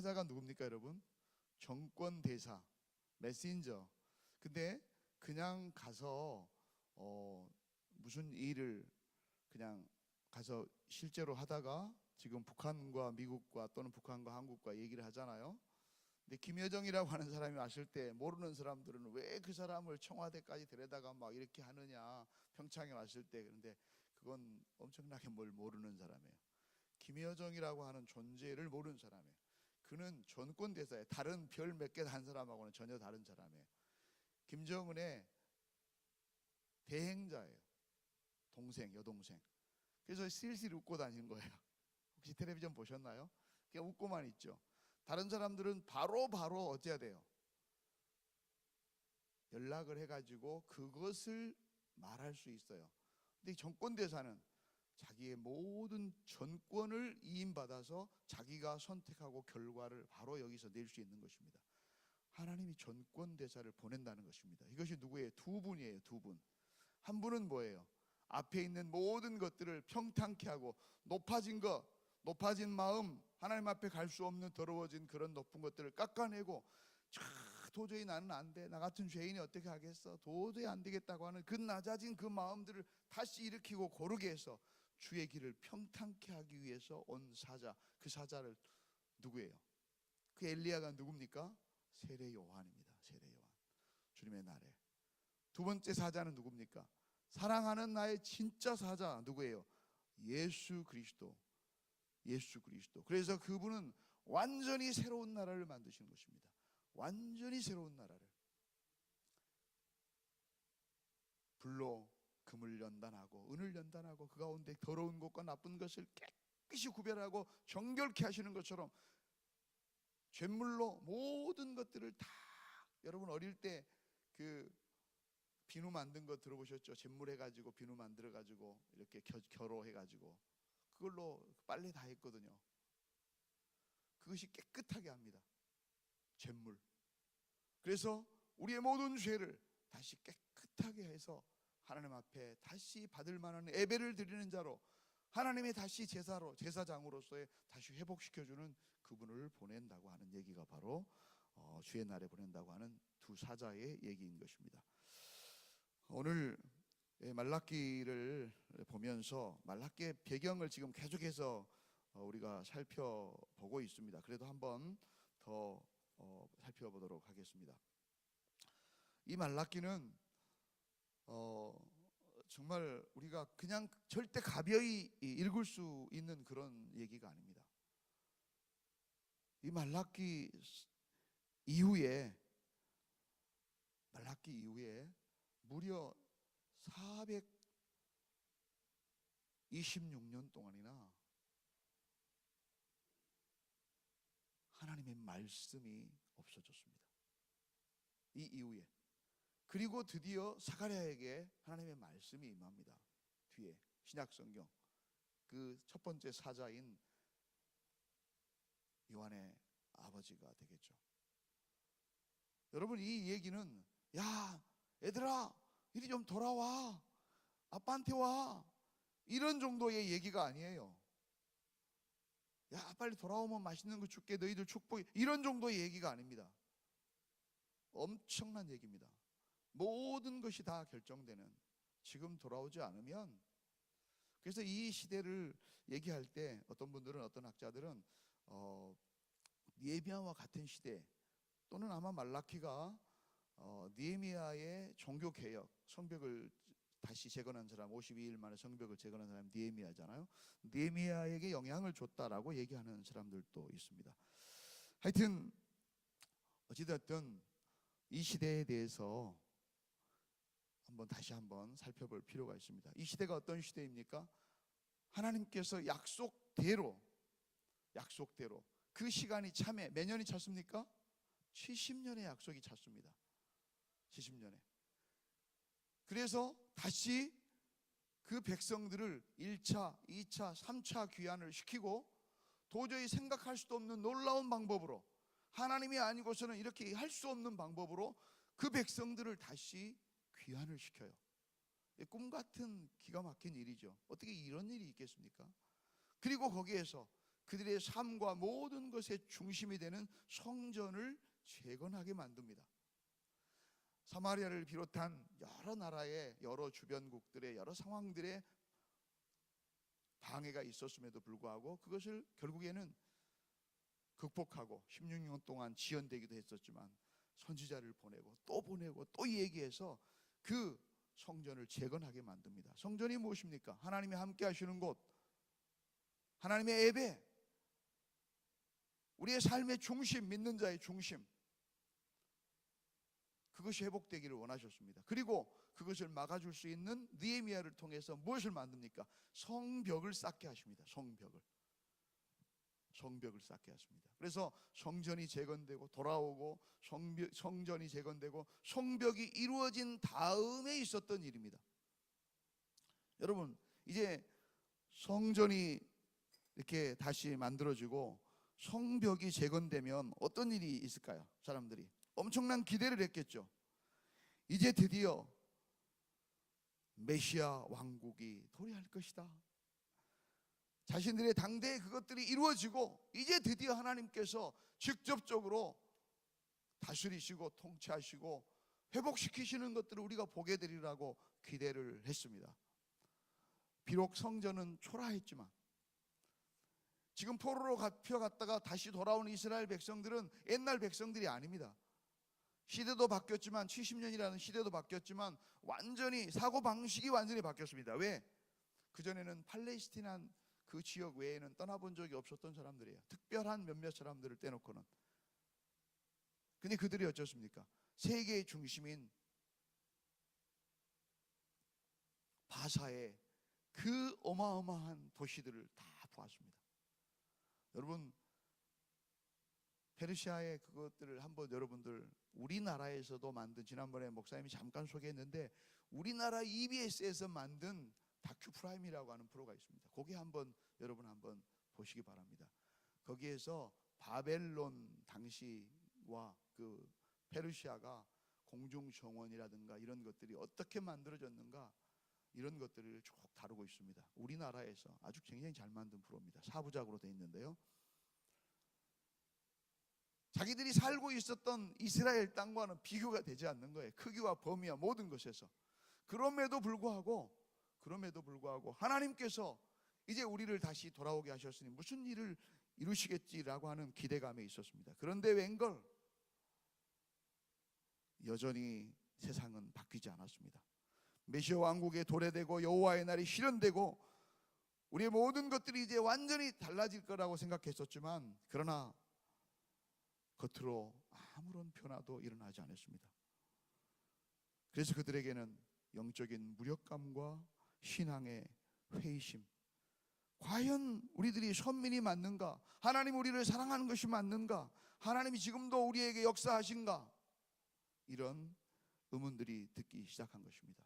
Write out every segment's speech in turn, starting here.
사자가 누굽니까 여러분? 정권 대사, 메신저. 근데 그냥 가서 무슨 일을 그냥 가서 실제로 하다가 지금 북한과 미국과 또는 북한과 한국과 얘기를 하잖아요. 근데 김여정이라고 하는 사람이 왔을 때 모르는 사람들은 왜 그 사람을 청와대까지 데려다가 막 이렇게 하느냐, 평창에 왔을 때. 그런데 그건 엄청나게 뭘 모르는 사람이에요. 김여정이라고 하는 존재를 모르는 사람이에요. 그는 전권 대사예요. 다른 별 몇 개 단 사람하고는 전혀 다른 사람이에요. 김정은의 대행자예요. 동생, 여동생. 그래서 실실 웃고 다니는 거예요. 혹시 텔레비전 보셨나요? 그냥 웃고만 있죠. 다른 사람들은 바로 어찌해야 돼요? 연락을 해가지고 그것을 말할 수 있어요. 근데 정권대사는 자기의 모든 전권을 이임받아서 자기가 선택하고 결과를 바로 여기서 낼 수 있는 것입니다. 하나님이 전권대사를 보낸다는 것입니다. 이것이 누구예요? 두 분이에요. 두 분. 한 분은 뭐예요? 앞에 있는 모든 것들을 평탄케 하고 높아진 것, 높아진 마음, 하나님 앞에 갈 수 없는 더러워진 그런 높은 것들을 깎아내고 도저히 나는 안 돼, 나 같은 죄인이 어떻게 하겠어, 도저히 안 되겠다고 하는 그 낮아진 그 마음들을 다시 일으키고 고르게 해서 주의 길을 평탄케 하기 위해서 온 사자. 그 사자를 누구예요? 그 엘리야가 누굽니까? 세례 요한입니다. 세례 요한. 주님의 날에. 두 번째 사자는 누굽니까? 사랑하는 나의 진짜 사자 누구예요? 예수 그리스도. 예수 그리스도. 그래서 그분은 완전히 새로운 나라를 만드시는 것입니다. 완전히 새로운 나라를. 불로 금을 연단하고 은을 연단하고 그 가운데 더러운 것과 나쁜 것을 깨끗이 구별하고 정결케 하시는 것처럼 잿물로 모든 것들을 다. 여러분 어릴 때 그 비누 만든 거 들어보셨죠? 잿물 해가지고 비누 만들어가지고 이렇게 결호해가지고 그걸로 빨래 다 했거든요. 그것이 깨끗하게 합니다. 잿물. 그래서 우리의 모든 죄를 다시 깨끗하게 해서 하나님 앞에 다시 받을 만한 예배를 드리는 자로, 하나님의 다시 제사로, 제사장으로서의 다시 회복시켜주는 그분을 보낸다고 하는 얘기가 바로 주의 날에 보낸다고 하는 두 사자의 얘기인 것입니다. 오늘 말라기를 보면서 말라기의 배경을 지금 계속해서 우리가 살펴보고 있습니다. 그래도 한번 더 살펴보도록 하겠습니다. 이 말라기는 정말 우리가 그냥 절대 가벼이 읽을 수 있는 그런 얘기가 아닙니다. 이 말라기 이후에 무려 426년 동안이나 하나님의 말씀이 없어졌습니다. 이 이후에. 그리고 드디어 사가랴에게 하나님의 말씀이 임합니다. 뒤에 신약성경 그 첫 번째 사자인 요한의 아버지가 되겠죠. 여러분 이 얘기는 야 얘들아 이리 좀 돌아와, 아빠한테 와, 이런 정도의 얘기가 아니에요. 야 빨리 돌아오면 맛있는 거 줄게, 너희들 축복이, 이런 정도의 얘기가 아닙니다. 엄청난 얘기입니다. 모든 것이 다 결정되는, 지금 돌아오지 않으면. 그래서 이 시대를 얘기할 때 어떤 분들은, 어떤 학자들은 느헤미야와 같은 시대, 또는 아마 말라키가 느헤미야의 종교개혁, 성벽을 다시 재건한 사람, 52일 만에 성벽을 재건한 사람이 느헤미야잖아요. 느헤미야에게 영향을 줬다라고 얘기하는 사람들도 있습니다. 하여튼 어찌됐든 이 시대에 대해서 다시 한번 살펴볼 필요가 있습니다. 이 시대가 어떤 시대입니까? 하나님께서 약속대로 그 시간이 참에 몇 년이 찼습니까? 70년의 약속이 찼습니다. 70년에. 그래서 다시 그 백성들을 1차, 2차, 3차 귀환을 시키고 도저히 생각할 수도 없는 놀라운 방법으로, 하나님이 아니고서는 이렇게 할 수 없는 방법으로 그 백성들을 다시 귀환을 시켜요. 꿈 같은 기가 막힌 일이죠. 어떻게 이런 일이 있겠습니까? 그리고 거기에서 그들의 삶과 모든 것의 중심이 되는 성전을 재건하게 만듭니다. 사마리아를 비롯한 여러 나라의 여러 주변국들의 여러 상황들의 방해가 있었음에도 불구하고 그것을 결국에는 극복하고 16년 동안 지연되기도 했었지만 선지자를 보내고 또 얘기해서 그 성전을 재건하게 만듭니다. 성전이 무엇입니까? 하나님이 함께 하시는 곳, 하나님의 예배, 우리의 삶의 중심, 믿는 자의 중심, 그것이 회복되기를 원하셨습니다. 그리고 그것을 막아줄 수 있는 느헤미야를 통해서 무엇을 만듭니까? 성벽을 쌓게 하십니다. 성벽을 쌓게 하십니다. 그래서 성전이 재건되고 돌아오고 성전이 재건되고 성벽이 이루어진 다음에 있었던 일입니다. 여러분, 이제 성전이 이렇게 다시 만들어지고 성벽이 재건되면 어떤 일이 있을까요? 사람들이 엄청난 기대를 했겠죠. 이제 드디어 메시아 왕국이 도래할 것이다. 자신들의 당대에 그것들이 이루어지고 이제 드디어 하나님께서 직접적으로 다스리시고 통치하시고 회복시키시는 것들을 우리가 보게 되리라고 기대를 했습니다. 비록 성전은 초라했지만 지금 포로로 잡혀갔다가 다시 돌아온 이스라엘 백성들은 옛날 백성들이 아닙니다. 시대도 바뀌었지만 70년이라는 시대도 바뀌었지만 완전히 사고방식이 완전히 바뀌었습니다. 왜? 그전에는 팔레스티나 그 지역 외에는 떠나본 적이 없었던 사람들이에요. 특별한 몇몇 사람들을 떼놓고는. 근데 그들이 어쩌습니까? 세계의 중심인 바사의 그 어마어마한 도시들을 다 보았습니다. 여러분, 페르시아의 그것들을 한번 여러분들 우리나라에서도 만든, 지난번에 목사님이 잠깐 소개했는데 우리나라 EBS에서 만든 다큐프라임이라고 하는 프로가 있습니다. 거기 여러분 한번 보시기 바랍니다. 거기에서 바벨론 당시와 그 페르시아가 공중정원이라든가 이런 것들이 어떻게 만들어졌는가 이런 것들을 쭉 다루고 있습니다. 우리나라에서 아주 굉장히 잘 만든 프로입니다. 4부작으로 되어 있는데요, 자기들이 살고 있었던 이스라엘 땅과는 비교가 되지 않는 거예요. 크기와 범위와 모든 것에서. 그럼에도 불구하고 하나님께서 이제 우리를 다시 돌아오게 하셨으니 무슨 일을 이루시겠지라고 하는 기대감에 있었습니다. 그런데 웬걸 여전히 세상은 바뀌지 않았습니다. 메시아 왕국에 도래되고 여호와의 날이 실현되고 우리의 모든 것들이 이제 완전히 달라질 거라고 생각했었지만 그러나 겉으로 아무런 변화도 일어나지 않았습니다. 그래서 그들에게는 영적인 무력감과 신앙의 회의심, 과연 우리들이 선민이 맞는가? 하나님 우리를 사랑하는 것이 맞는가? 하나님이 지금도 우리에게 역사하신가? 이런 의문들이 듣기 시작한 것입니다.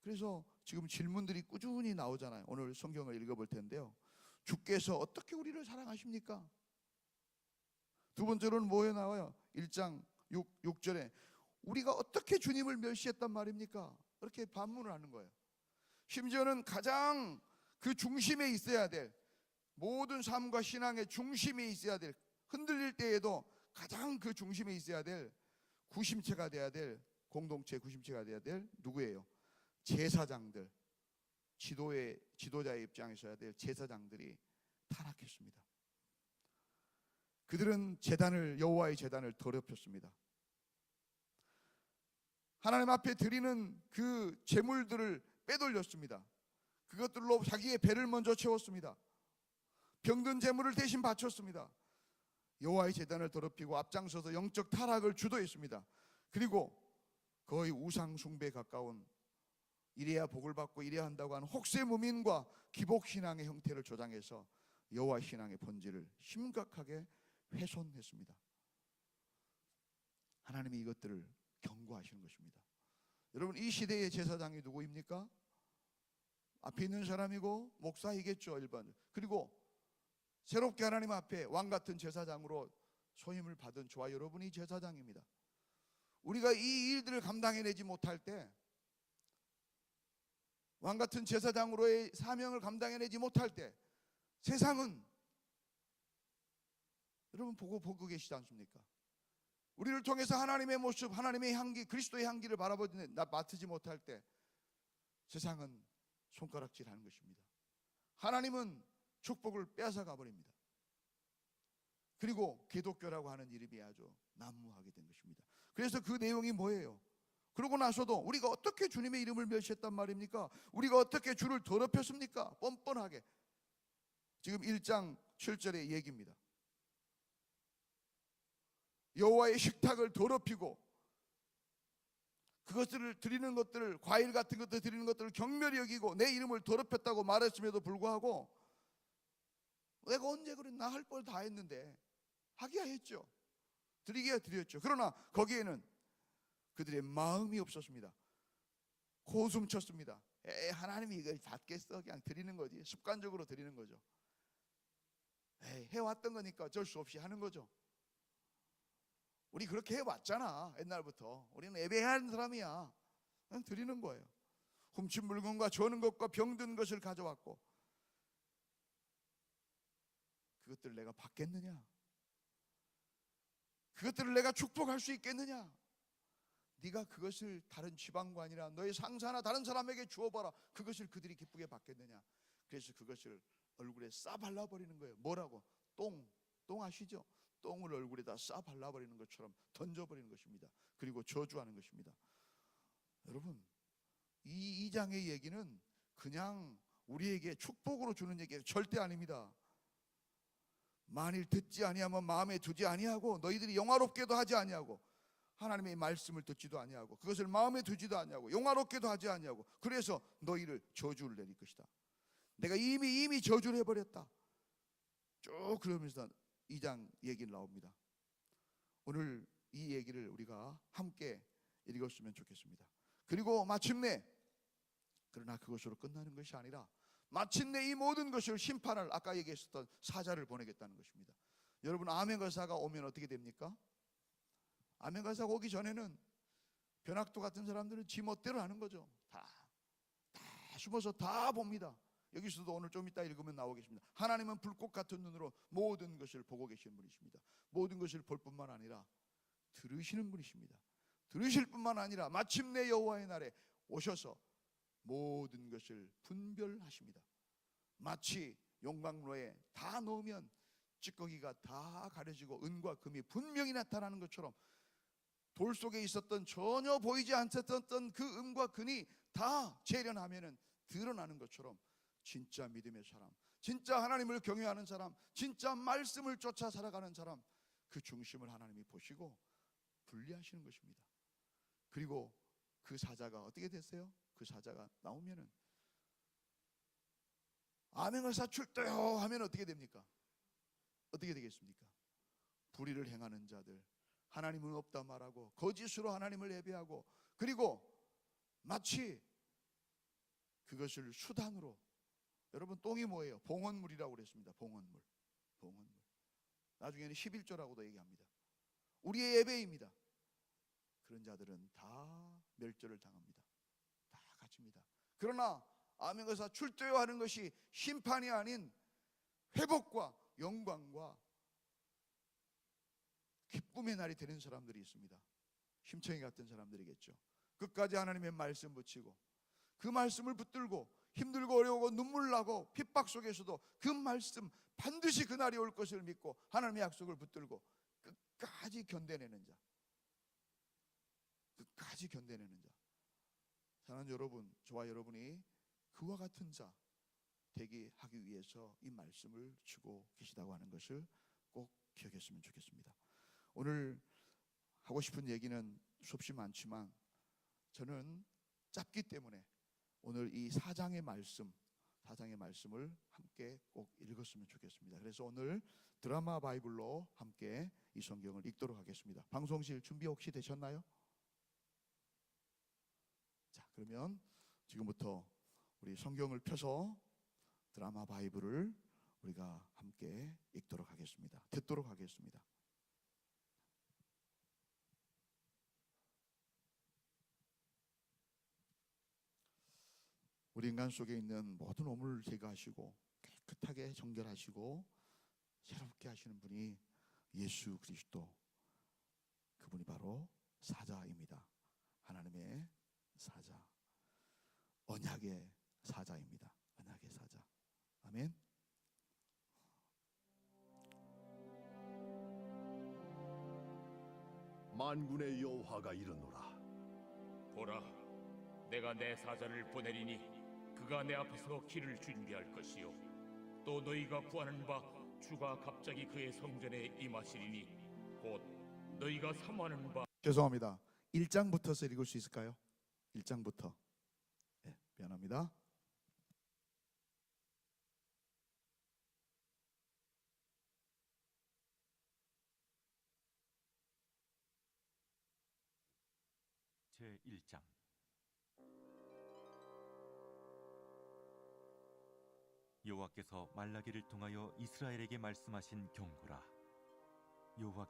그래서 지금 질문들이 꾸준히 나오잖아요. 오늘 성경을 읽어볼 텐데요, 주께서 어떻게 우리를 사랑하십니까? 두 번째로는 뭐에 나와요? 1장 6절에 우리가 어떻게 주님을 멸시했단 말입니까? 이렇게 반문을 하는 거예요. 심지어는 가장 그 중심에 있어야 될, 모든 삶과 신앙의 중심에 있어야 될, 흔들릴 때에도 가장 그 중심에 있어야 될 구심체가 돼야 될, 공동체 구심체가 돼야 될 누구예요? 제사장들, 지도자의 입장에서 해야 될 제사장들이 타락했습니다. 그들은 여호와의 제단을 더럽혔습니다. 하나님 앞에 드리는 그 제물들을 빼돌렸습니다. 그것들로 자기의 배를 먼저 채웠습니다. 병든 제물을 대신 바쳤습니다. 여호와의 제단을 더럽히고 앞장서서 영적 타락을 주도했습니다. 그리고 거의 우상 숭배에 가까운, 이래야 복을 받고 이래야 한다고 하는 혹세무민과 기복신앙의 형태를 조장해서 여호와 신앙의 본질을 심각하게 훼손했습니다. 하나님이 이것들을 경고하시는 것입니다. 여러분, 이 시대의 제사장이 누구입니까? 앞에 있는 사람이고 목사이겠죠, 일반. 그리고 새롭게 하나님 앞에 왕같은 제사장으로 소임을 받은 저와 여러분이 제사장입니다. 우리가 이 일들을 감당해내지 못할 때, 왕같은 제사장으로의 사명을 감당해내지 못할 때 세상은 여러분 보고 계시지 않습니까? 우리를 통해서 하나님의 모습, 하나님의 향기, 그리스도의 향기를 맡지 못할 때 세상은 손가락질하는 것입니다. 하나님은 축복을 빼앗아가 버립니다. 그리고 기독교라고 하는 이름이 아주 난무하게 된 것입니다. 그래서 그 내용이 뭐예요? 그러고 나서도 우리가 어떻게 주님의 이름을 멸시했단 말입니까? 우리가 어떻게 주를 더럽혔습니까? 뻔뻔하게. 지금 1장 7절의 얘기입니다. 여호와의 식탁을 더럽히고 그것들을 드리는 것들을, 과일 같은 것들 드리는 것들을 경멸히 여기고 내 이름을 더럽혔다고 말했음에도 불구하고, 내가 언제 그랬나, 할 걸 다 했는데 하기야 했죠. 드리기야 드렸죠. 그러나 거기에는 그들의 마음이 없었습니다. 고숨 쳤습니다. 하나님이 이걸 받겠어? 그냥 드리는 거지. 습관적으로 드리는 거죠. 해왔던 거니까 어쩔 수 없이 하는 거죠. 우리 그렇게 해왔잖아. 옛날부터. 우리는 예배하는 사람이야. 그냥 드리는 거예요. 훔친 물건과 저는 것과 병든 것을 가져왔고, 그것들을 내가 받겠느냐? 그것들을 내가 축복할 수 있겠느냐? 네가 그것을 다른 지방과 아니라 너의 상사나 다른 사람에게 주어봐라. 그것을 그들이 기쁘게 받겠느냐? 그래서 그것을 얼굴에 싸 발라버리는 거예요. 뭐라고? 똥 아시죠? 똥을 얼굴에다 싸 발라버리는 것처럼 던져버리는 것입니다. 그리고 저주하는 것입니다. 여러분, 이 2장의 얘기는 그냥 우리에게 축복으로 주는 얘기가 절대 아닙니다. 만일 듣지 아니하면 마음에 두지 아니하고 너희들이 영화롭게도 하지 아니하고 하나님의 말씀을 듣지도 아니하고 그것을 마음에 두지도 아니하고 영화롭게도 하지 아니하고 그래서 너희를 저주를 내릴 것이다. 내가 이미 저주를 해버렸다. 쭉 그러면서 2장 얘기를 나옵니다. 오늘 이 얘기를 우리가 함께 읽었으면 좋겠습니다. 그리고 마침내, 그러나 그것으로 끝나는 것이 아니라 마침내 이 모든 것을 심판을, 아까 얘기했었던 사자를 보내겠다는 것입니다. 여러분, 아멘가사가 오면 어떻게 됩니까? 아멘가사가 오기 전에는 변학도 같은 사람들은 지 멋대로 하는 거죠. 다 숨어서 다 봅니다. 여기서도 오늘 좀 이따 읽으면 나오겠습니다. 하나님은 불꽃 같은 눈으로 모든 것을 보고 계시는 분이십니다. 모든 것을 볼 뿐만 아니라 들으시는 분이십니다. 들으실 뿐만 아니라 마침내 여호와의 날에 오셔서 모든 것을 분별하십니다. 마치 용광로에 다 넣으면 찌꺼기가 다 가려지고 은과 금이 분명히 나타나는 것처럼 돌 속에 있었던 전혀 보이지 않았던 그 은과 금이 다 재련하면은 드러나는 것처럼 진짜 믿음의 사람, 진짜 하나님을 경외하는 사람, 진짜 말씀을 쫓아 살아가는 사람, 그 중심을 하나님이 보시고 분리하시는 것입니다. 그리고 그 사자가 어떻게 됐어요? 그 사자가 나오면은 아멘가사 출두요 하면 어떻게 됩니까? 어떻게 되겠습니까? 불의를 행하는 자들, 하나님은 없다 말하고 거짓으로 하나님을 예배하고, 그리고 마치 그것을 수단으로, 여러분 똥이 뭐예요? 봉헌물이라고 그랬습니다. 봉헌물. 나중에는 11조라고도 얘기합니다. 우리의 예배입니다. 그런 자들은 다 멸절을 당합니다. 다 갇힙니다. 그러나 아멘가사 출두요 하는 것이 심판이 아닌 회복과 영광과 기쁨의 날이 되는 사람들이 있습니다. 심청이 같은 사람들이겠죠. 끝까지 하나님의 말씀 붙이고 그 말씀을 붙들고 힘들고 어려우고 눈물 나고 핍박 속에서도 그 말씀 반드시 그날이 올 것을 믿고 하나님의 약속을 붙들고 끝까지 견뎌내는 자, 끝까지 견뎌내는 자. 사랑하는 여러분, 저와 여러분이 그와 같은 자 되게 하기 위해서 이 말씀을 주고 계시다고 하는 것을 꼭 기억했으면 좋겠습니다. 오늘 하고 싶은 얘기는 수없이 많지만 저는 짧기 때문에 오늘 이 4장의 말씀을 함께 꼭 읽었으면 좋겠습니다. 그래서 오늘 드라마 바이블로 함께 이 성경을 읽도록 하겠습니다. 방송실 준비 혹시 되셨나요? 자, 그러면 지금부터 우리 성경을 펴서 드라마 바이블을 우리가 함께 읽도록 하겠습니다. 듣도록 하겠습니다. 우리 인간 속에 있는 모든 오물을 제거하시고 깨끗하게 정결하시고 새롭게 하시는 분이 예수 그리스도, 그분이 바로 사자입니다. 하나님의 사자, 언약의 사자입니다. 언약의 사자. 아멘. 만군의 여호와가 이르노라. 보라, 내가 내 사자를 보내리니 그가 내 앞에서 길을 준비할 것이요 또 너희가 구하는 바 주가 갑자기 그의 성전에 임하시리니 곧 너희가 사모하는 바. 죄송합니다. 1장부터서 읽을 수 있을까요? 1장부터. 네, 미안합니다. 제1장. 여호와께서 말라기를 통하여 이스라엘에게 말씀하신 경고라. 여호와